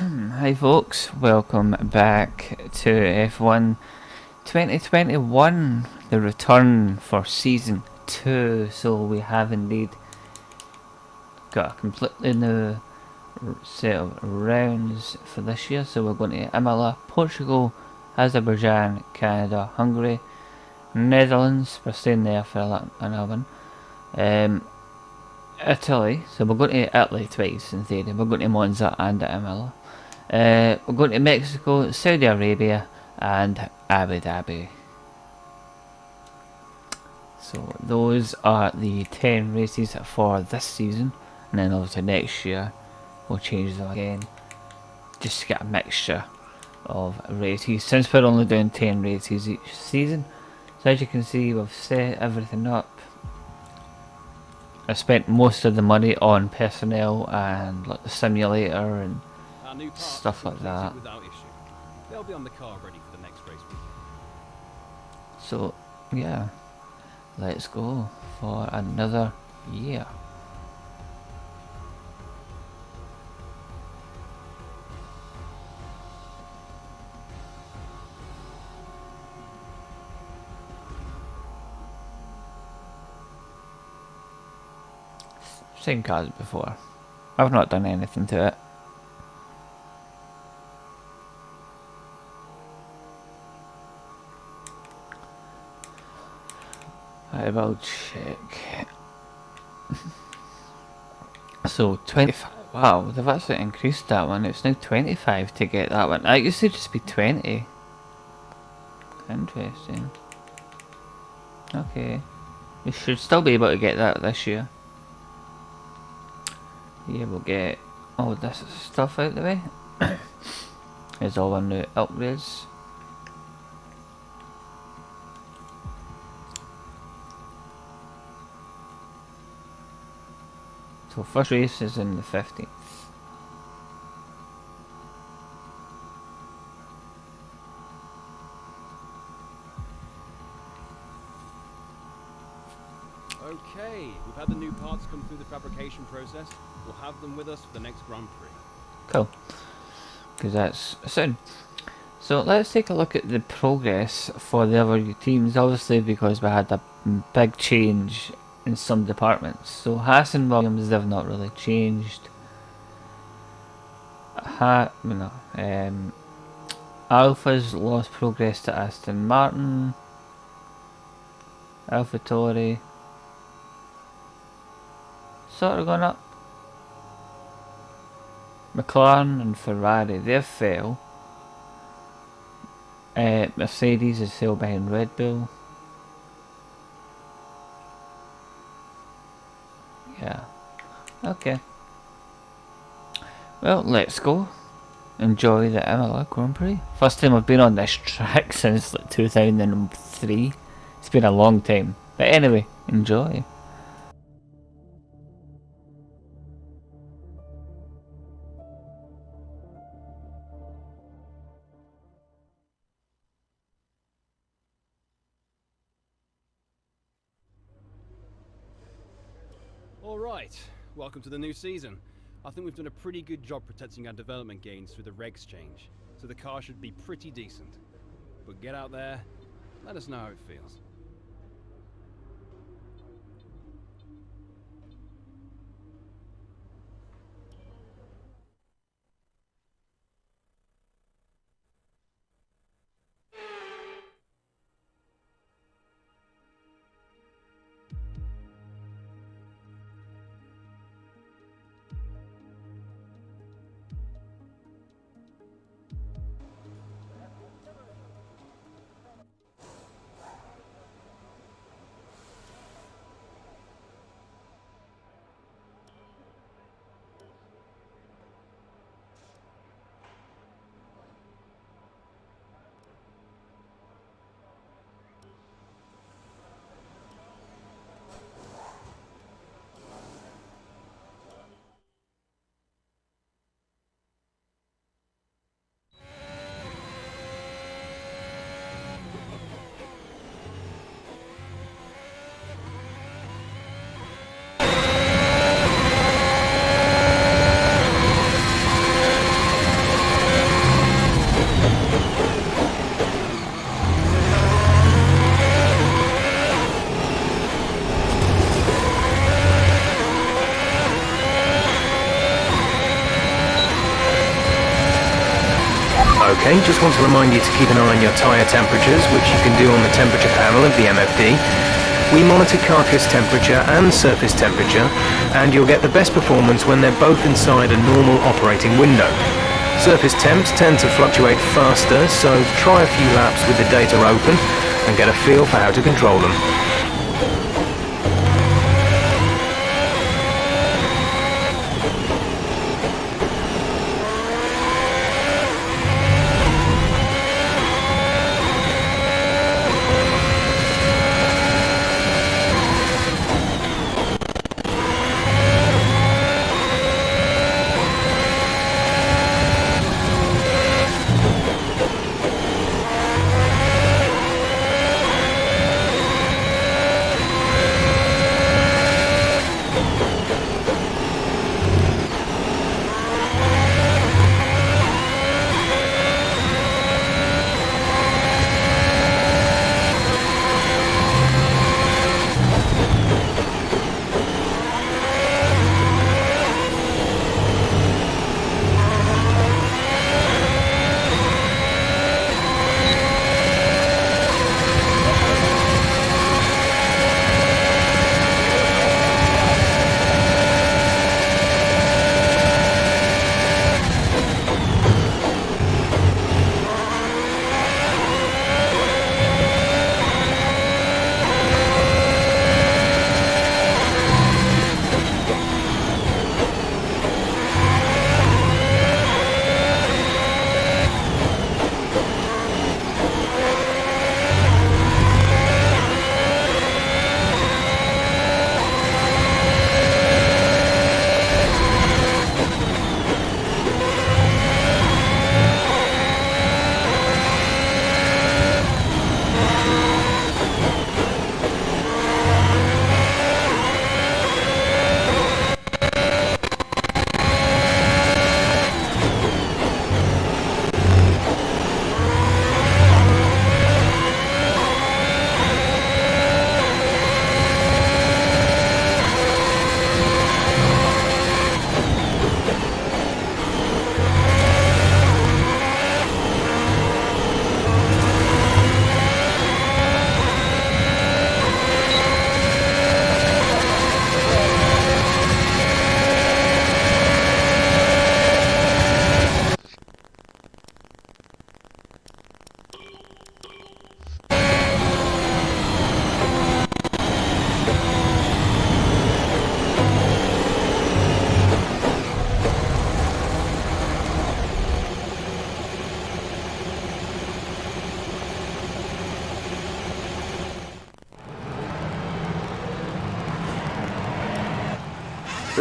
Hi folks, welcome back to F1 2021, the return for Season 2. So we have indeed got a completely new set of rounds for this year. So we're going to Imola, Portugal, Azerbaijan, Canada, Hungary, Netherlands, we're staying there for another one, Italy, so we're going to Italy twice in theory, we're going to Monza and Imola. We're going to Mexico, Saudi Arabia, and Abu Dhabi. So those are the 10 races for this season, and then obviously next year we'll change them again, just to get a mixture of races. Since we're only doing 10 races each season, so as you can see, we've set everything up. I spent most of the money on personnel and like the simulator and stuff like that. They'll be on the car ready for the next race weekend. So yeah, let's go for another year. Same car as before. I've not done anything to it. I will check. So 25. Wow, they've actually increased that one. It's now 25 to get that one. That used to just be 20. Interesting. Okay. We should still be able to get that this year. Yeah, we'll get all this stuff out the way. Here's all our new upgrades. So first race is in the 15th. Okay, we've had the new parts come through the fabrication process. We'll have them with us for the next Grand Prix. Cool. Because that's soon. So let's take a look at the progress for the other teams, obviously because we had a big change in some departments. So Haas and Williams, they've not really changed. Alpha's lost progress to Aston Martin. AlphaTauri sort of gone up. McLaren and Ferrari, they've fell. Mercedes is still behind Red Bull. Yeah. Okay. Well, let's go. Enjoy the Imola Grand Prix. First time I've been on this track since like 2003. It's been a long time. But anyway, enjoy. Alright, welcome to the new season. I think we've done a pretty good job protecting our development gains through the regs change, so the car should be pretty decent. But get out there, let us know how it feels. Okay, just want to remind you to keep an eye on your tyre temperatures, which you can do on the temperature panel of the MFD. We monitor carcass temperature and surface temperature, and you'll get the best performance when they're both inside a normal operating window. Surface temps tend to fluctuate faster, so try a few laps with the data open and get a feel for how to control them.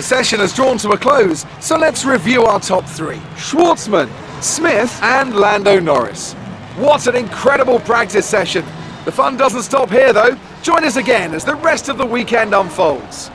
The session has drawn to a close, so let's review our top three. Schwartzman, Smith and Lando Norris. What an incredible practice session. The fun doesn't stop here though. Join us again as the rest of the weekend unfolds.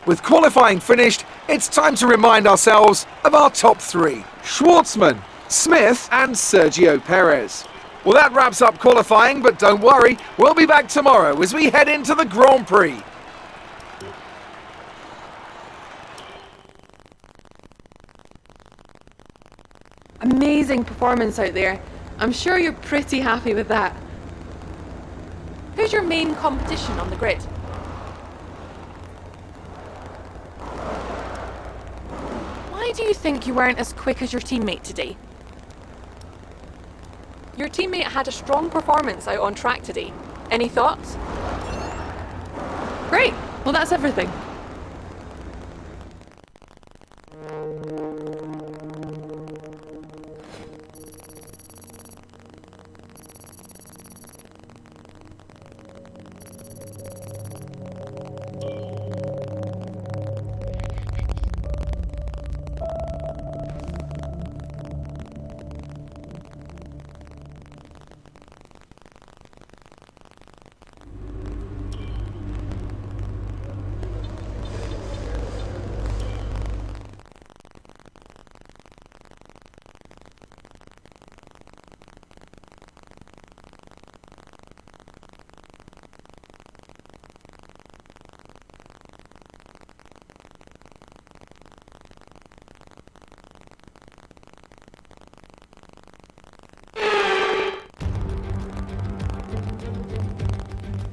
With qualifying finished, it's time to remind ourselves of our top three: Schwartzman, Smith and Sergio Perez. Well, that wraps up qualifying, but don't worry, we'll be back tomorrow as we head into the Grand Prix. Amazing performance out there. I'm sure you're pretty happy with that. Who's your main competition on the grid? Why do you think you weren't as quick as your teammate today? Your teammate had a strong performance out on track today. Any thoughts? Great. Well, that's everything.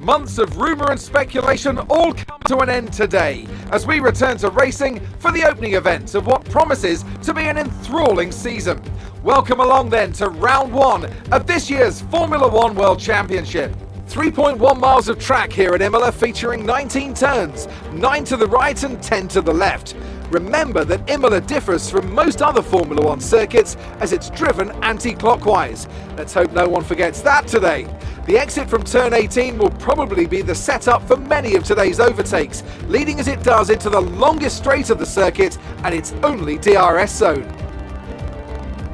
Months of rumour and speculation all come to an end today as we return to racing for the opening event of what promises to be an enthralling season. Welcome along then to round one of this year's Formula One World Championship. 3.1 miles of track here at Imola, featuring 19 turns, 9 to the right and 10 to the left. Remember that Imola differs from most other Formula One circuits as it's driven anti-clockwise. Let's hope no one forgets that today. The exit from turn 18 will probably be the setup for many of today's overtakes, leading as it does into the longest straight of the circuit and its only DRS zone.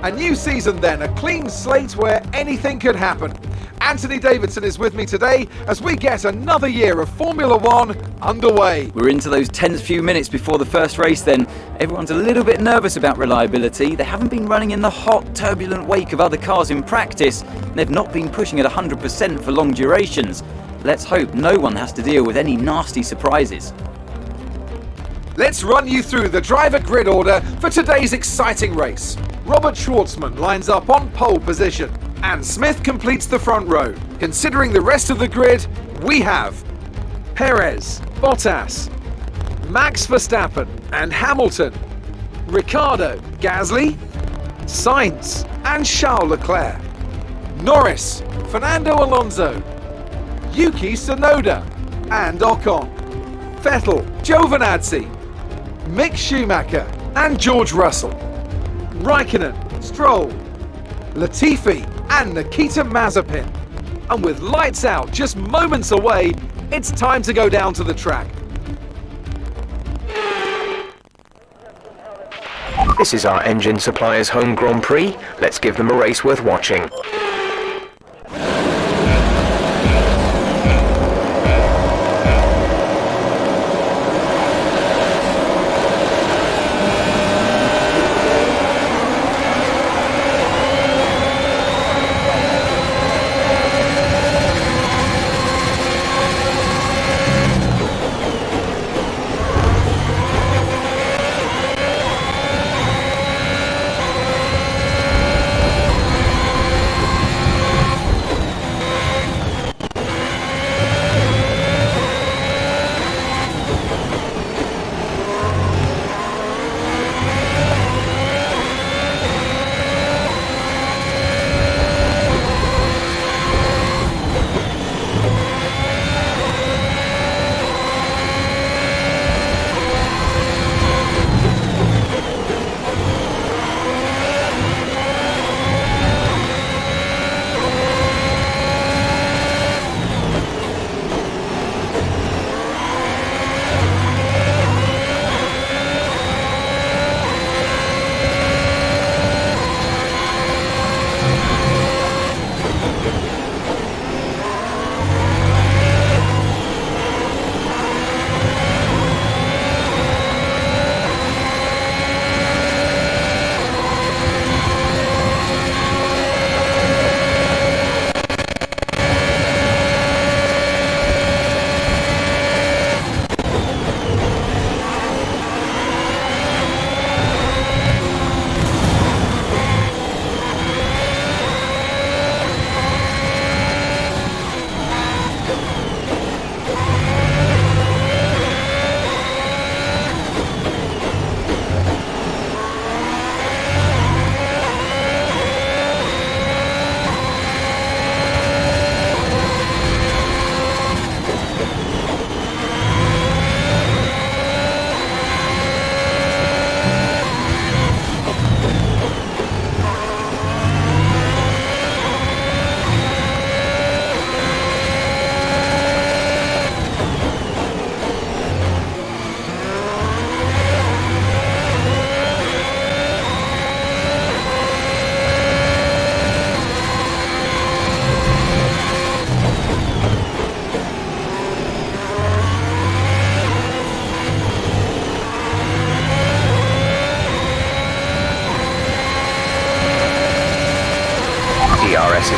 A new season then, a clean slate where anything could happen. Anthony Davidson is with me today as we get another year of Formula One underway. We're into those tense few minutes before the first race then. Everyone's a little bit nervous about reliability. They haven't been running in the hot, turbulent wake of other cars in practice. They've not been pushing at 100% for long durations. Let's hope no one has to deal with any nasty surprises. Let's run you through the driver grid order for today's exciting race. Robert Schwartzman lines up on pole position, and Smith completes the front row. Considering the rest of the grid, we have Perez, Bottas, Max Verstappen and Hamilton, Ricciardo, Gasly, Sainz and Charles Leclerc, Norris, Fernando Alonso, Yuki Tsunoda and Ocon, Vettel, Giovinazzi, Mick Schumacher and George Russell, Raikkonen, Stroll, Latifi and Nikita Mazepin. And with lights out just moments away, it's time to go down to the track. This is our engine supplier's home Grand Prix. Let's give them a race worth watching.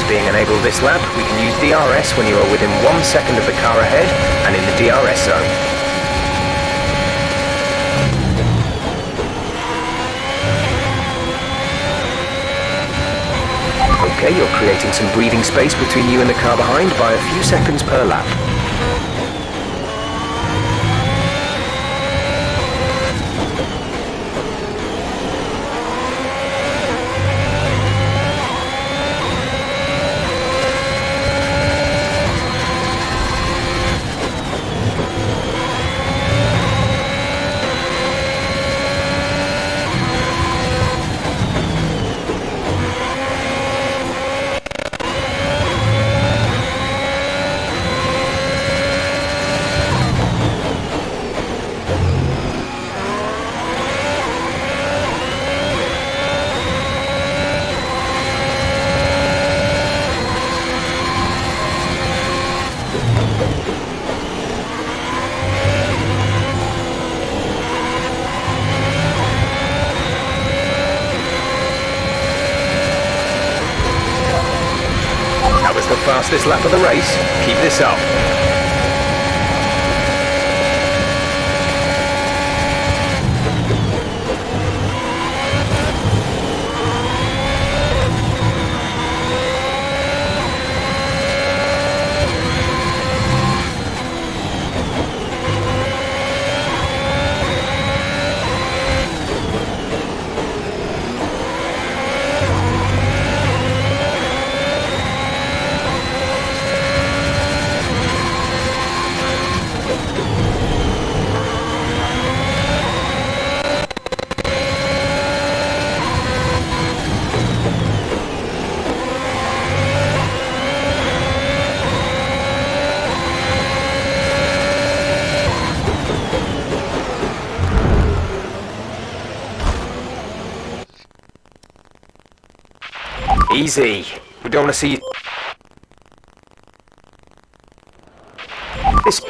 settings being enabled this lap, we can use DRS when you are within 1 second of the car ahead and in the DRS zone. Okay, you're creating some breathing space between you and the car behind by a few seconds per lap. The fastest lap of the race. Keep this up. Easy. We don't want to see this.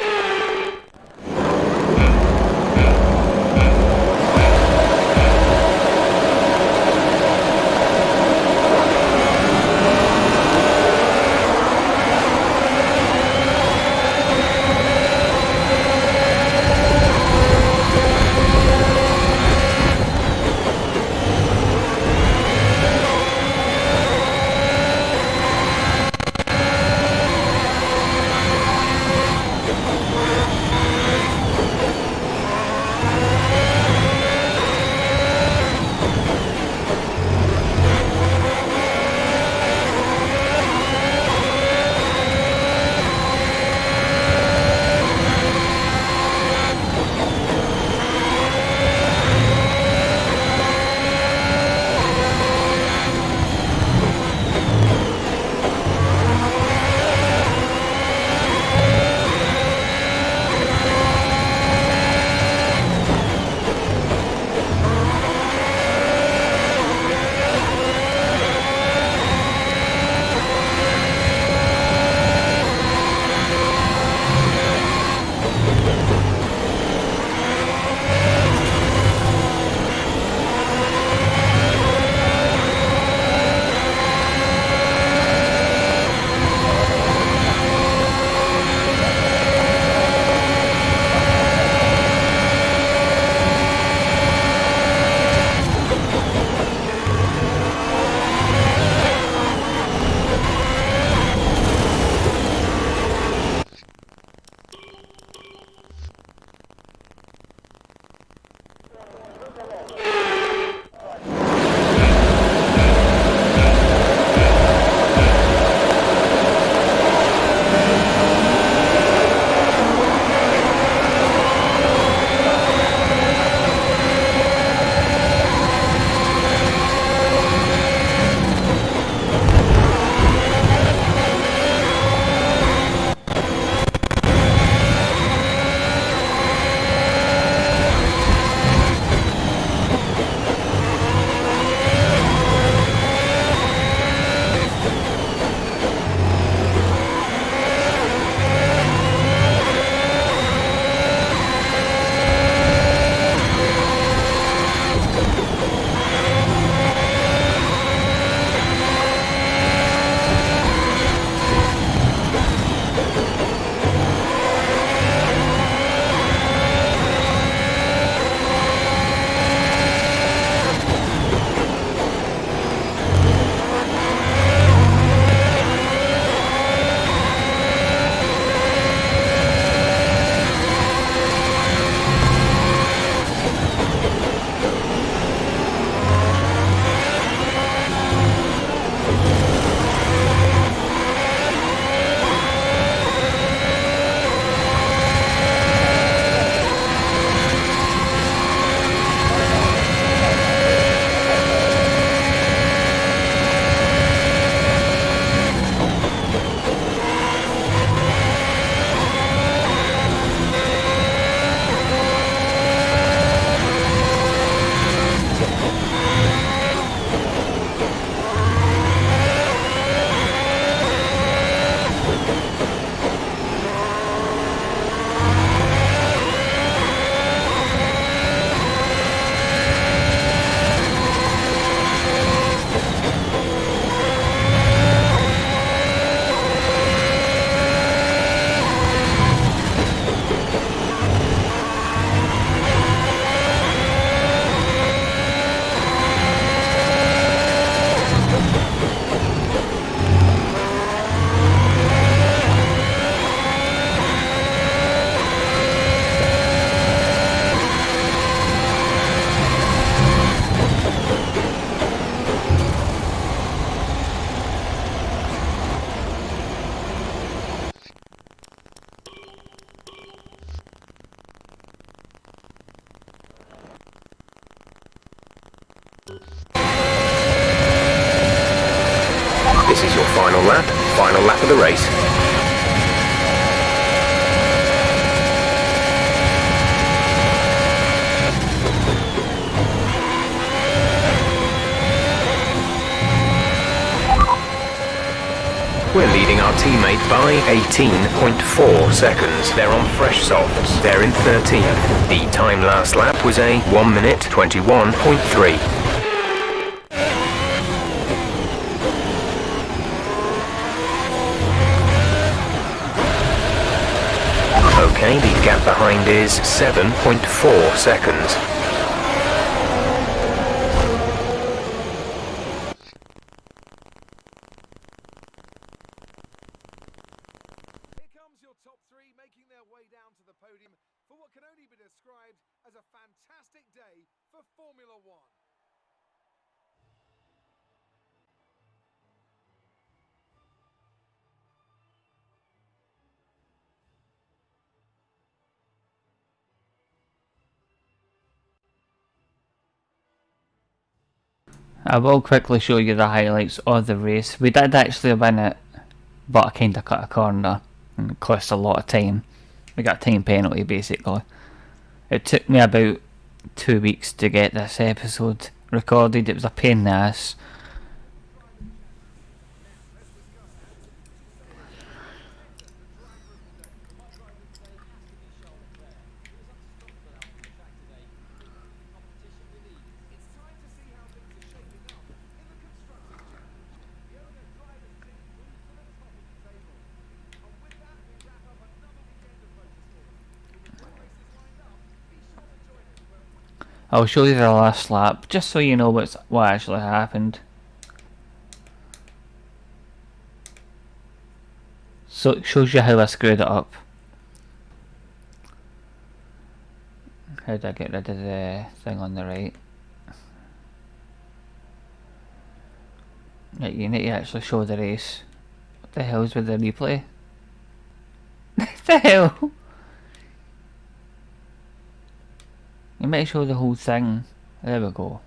Final lap of the race. We're leading our teammate by 18.4 seconds. They're on fresh softs. They're in 13th. The time last lap was a 1 minute 21.3. Okay, the gap behind is 7.4 seconds. Your top three making their way down to the podium for what can only be described as a fantastic day for Formula One. I will quickly show you the highlights of the race. We did actually win it, but I kind of cut a corner and it cost a lot of time. We got a time penalty basically. It took me about 2 weeks to get this episode recorded. It was a pain in the ass. I'll show you the last lap just so you know what actually happened. So it shows you how I screwed it up. How did I get rid of the thing on the right? Right, you need to actually show the race. What the hell's with the replay? What the hell? You might show the whole thing. There we go.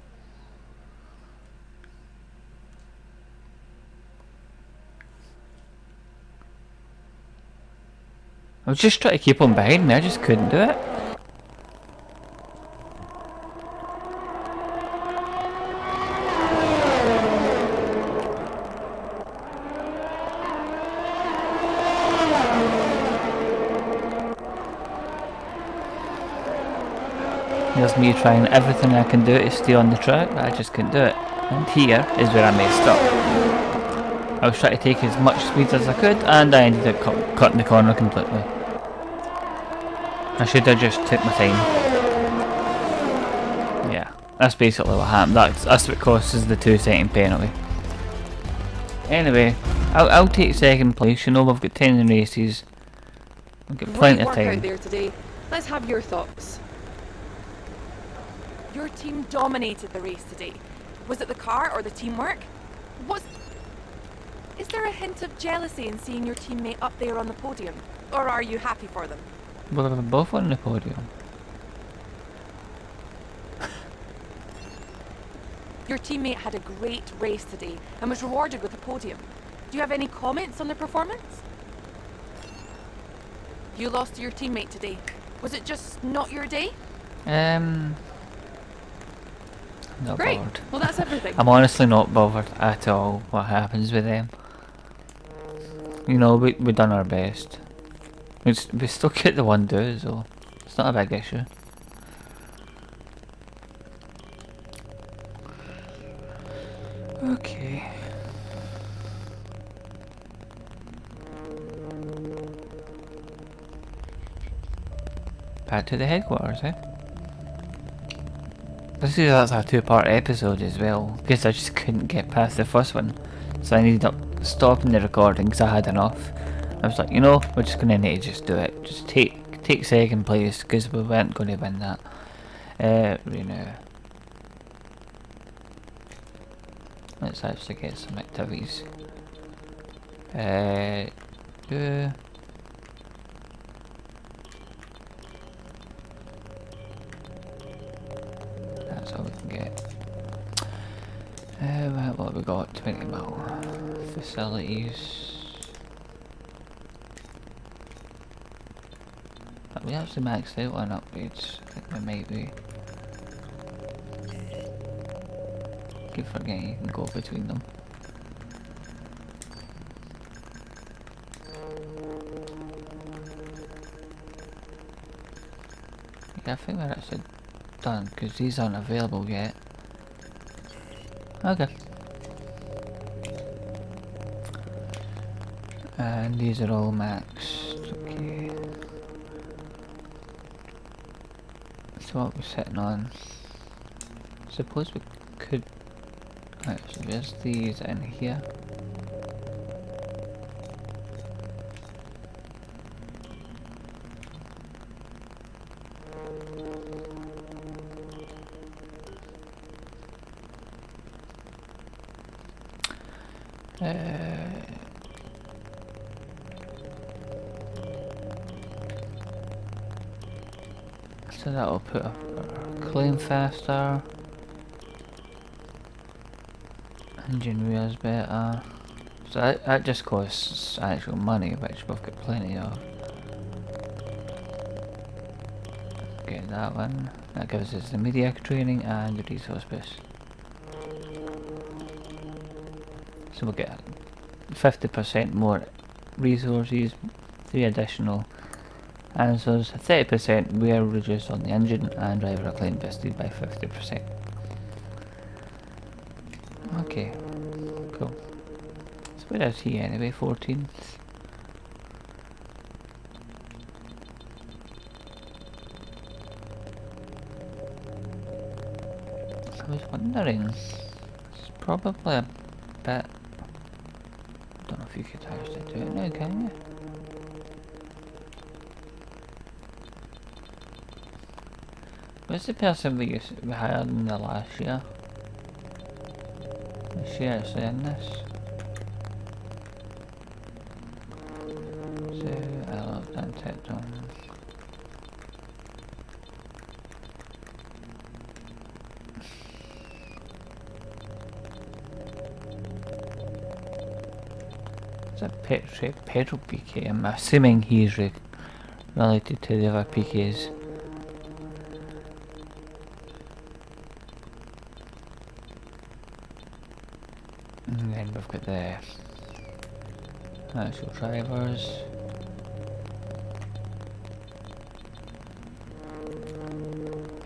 I was just trying to keep on behind me, I just couldn't do it. Here's me trying everything I can do to stay on the track, but I just couldn't do it. And here is where I messed up. I was trying to take as much speed as I could, and I ended up cutting the corner completely. I should have just took my time. Yeah, that's basically what happened. That's what costs us the 2-second penalty. Anyway, I'll take second place. You know, we've got 10 races. We've got plenty of Great work time. out there today. Let's have your thoughts. Your team dominated the race today. Was it the car or the teamwork? Is there a hint of jealousy in seeing your teammate up there on the podium? Or are you happy for them? Well, they're both on the podium. Your teammate had a great race today and was rewarded with a podium. Do you have any comments on the performance? You lost to your teammate today. Was it just not your day? Not Great. bothered. Well, that's everything. I'm honestly not bothered at all what happens with them. You know, we done our best. We still get the one do, so it's not a big issue. Okay. Back to the headquarters, eh? That's a 2-part episode as well, because I just couldn't get past the first one, so I ended up stopping the recording because I had enough. I was like, you know, we're just gonna need to just do it. Just take second place because we weren't going to win that. Renew. Let's actually get some activities. Do. That's all we can get. What have we got? 20 mil. facilities. We actually maxed out on upgrades. I think we might be. Keep forgetting you can go between them. Yeah, I think we're actually done because these aren't available yet. Okay. And these are all maxed. Okay. So what we're sitting on? Suppose we could actually there's these in here. So that'll put our claim faster. Engine wheels better. So that just costs actual money, which we've got plenty of. Get that one. That gives us the media training and the resource boost. So we'll get 50% more resources, 3 additional answers, 30% wear reduced on the engine, and driver acclaim boosted by 50%. Okay, cool. So where is he anyway? 14th. I was wondering, it's probably a bit. I don't know if you could actually do it now, can you? Where's the person we hired in the last year? Is she actually in this? So, I love that Patron. It's a Pedro PK. I'm assuming he's related to the other PKs. And then we've got the actual drivers.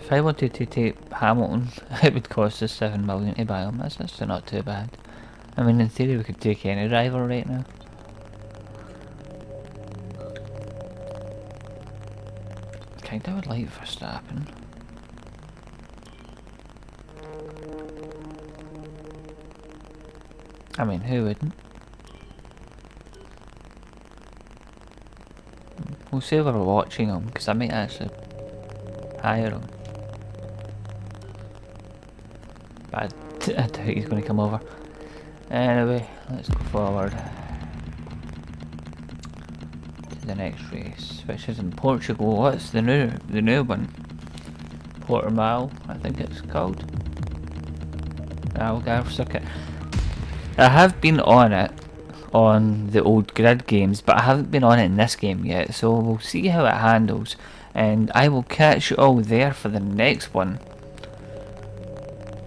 If I wanted to take Hamilton, it would cost us 7 million to buy him. That's actually not too bad. I mean, in theory we could take any driver right now. Kinda would like Verstappen. I mean, who wouldn't? We'll say we're watching him, because I might actually hire him. But I doubt he's going to come over. Anyway, let's go forward to the next race, which is in Portugal. What's the new one? Portimao, I think it's called. Algarve circuit. I have been on it on the old grid games, but I haven't been on it in this game yet, so we'll see how it handles, and I will catch you all there for the next one.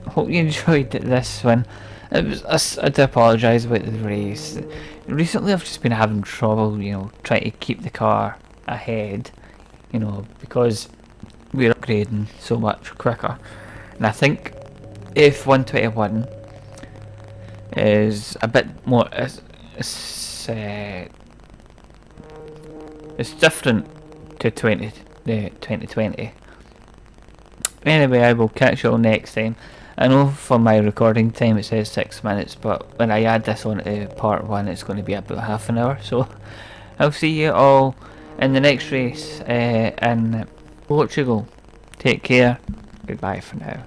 Hope you enjoyed this one. I do apologise about the race. Recently I've just been having trouble, trying to keep the car ahead, because we're upgrading so much quicker. And I think F121 is a bit more, it's different to 2020. Anyway, I will catch you all next time. I know for my recording time it says 6 minutes, but when I add this on to part 1 it's going to be about half an hour, so I'll see you all in the next race in Portugal. Take care, goodbye for now.